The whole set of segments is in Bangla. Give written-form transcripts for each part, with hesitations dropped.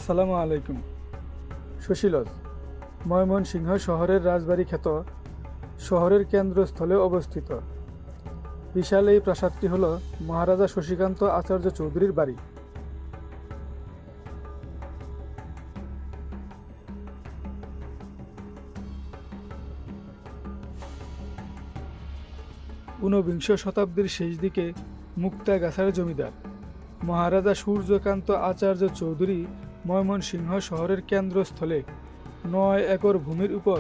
আসসালামু আলাইকুম। শশীলজ ময়মনসিংহ শহরের রাজবাড়ী খ্যাত শহরের কেন্দ্রস্থলে অবস্থিত। বিশাল এই প্রাসাদটি হল মহারাজা শশীকান্ত আচার্য চৌধুরীর বাড়ি। ঊনবিংশ শতাব্দীর শেষ দিকে মুক্তাগাছার জমিদার মহারাজা সূর্যকান্ত আচার্য চৌধুরী ময়মনসিংহ শহরের কেন্দ্রস্থলে ৯ একর ভূমির উপর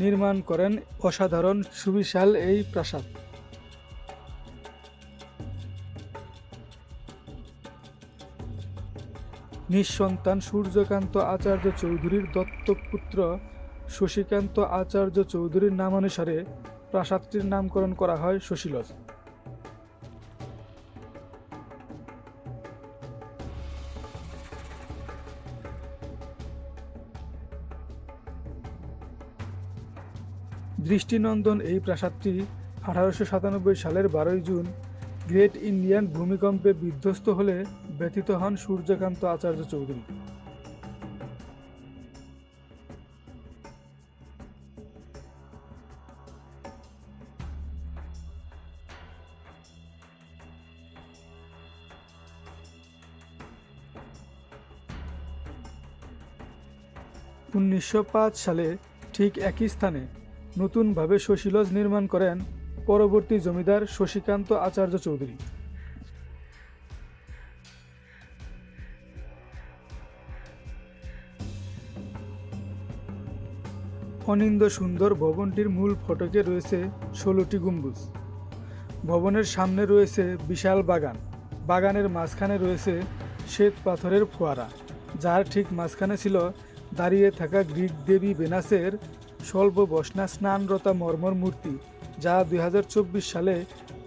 নির্মাণ করেন অসাধারণ সুবিশাল এই প্রাসাদ। নিঃসন্তান সূর্যকান্ত আচার্য চৌধুরীর দত্তক পুত্র শশীকান্ত আচার্য চৌধুরীর নামানুসারে প্রাসাদটির নামকরণ করা হয় শশীলজ। দৃষ্টিনন্দন এই প্রাসাদটি 1897 সালের 12 জুন গ্রেট ইন্ডিয়ান ভূমিকম্পে বিধ্বস্ত হলে ব্যথিত হন সূর্যকান্ত আচার্য চৌধুরী। (1905 সালে ঠিক একই স্থানে নতুনভাবে শশীলজ নির্মাণ করেন পরবর্তী জমিদার শশীকান্ত আচার্য চৌধুরী। অনিন্দ সুন্দর ভবনটির মূল ফটকে রয়েছে 16টি গম্বুজ। ভবনের সামনে রয়েছে বিশাল বাগান। বাগানের মাঝখানে রয়েছে শ্বেত পাথরের ফোয়ারা, যার ঠিক মাঝখানে ছিল দাঁড়িয়ে থাকা গ্রিক দেবী ভেনাসের স্বল্প বসনা স্নানরতা মর্মর মূর্তি, যা 2024 সালে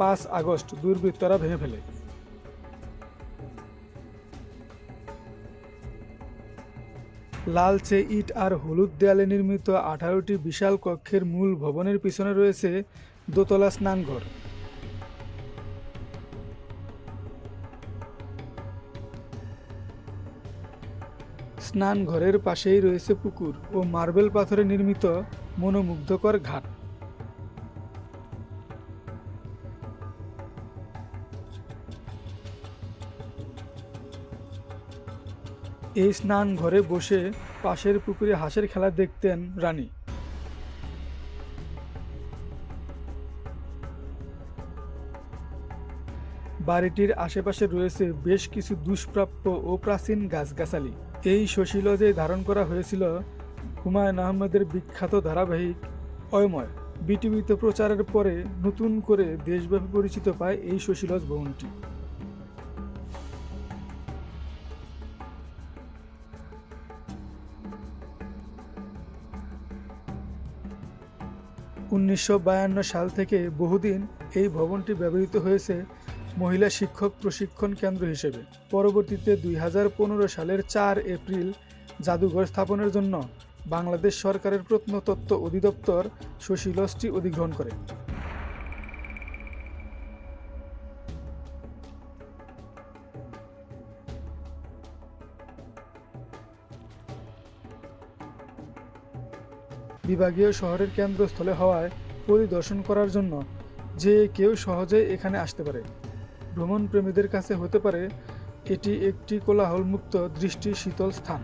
5 আগস্ট দুর্বৃত্তরা ভেঙে ফেলে। লালচে ইট আর হলুদ দেয়ালে নির্মিত 18টি বিশাল কক্ষের মূল ভবনের পিছনে রয়েছে দোতলা স্নানঘর। স্নানঘরের পাশেই রয়েছে পুকুর ও মার্বেল পাথরে নির্মিত মনোমুগ্ধকর ঘাট। এই স্নানঘরে বসে পাশের পুকুরে হাঁসের খেলা দেখতেন রানী। বাড়িটির আশেপাশে রয়েছে বেশ কিছু দুষ্প্রাপ্য ও প্রাচীন গাছগাছালি। এই শশীলজে ধারণ করা হয়েছিল হুমায়ুন আহমেদের বিখ্যাত ধারাবাহিক অয়ময়। বিটিভিতে প্রচারের পরে নতুন করে দেশব্যাপী পরিচিত পায় এই শশীলজ ভবনটি। 1952 সাল থেকে বহুদিন এই ভবনটি ব্যবহৃত হয়েছে মহিলা শিক্ষক প্রশিক্ষণ কেন্দ্র হিসেবে। পরবর্তীতে 2015 সালের 4 এপ্রিল জাদুঘর স্থাপনের জন্য বাংলাদেশ সরকারের প্রত্নতত্ত্ব অধিদপ্তর শশীলজটি অধিগ্রহণ করে। বিভাগীয় শহরের কেন্দ্রস্থলে হওয়ায় পরিদর্শন করার জন্য যে কেউ সহজেই এখানে আসতে পারে। ভ্রমণপ্রেমীদের কাছে হতে পারে এটি একটি কোলাহলমুক্ত দৃষ্টি শীতল স্থান।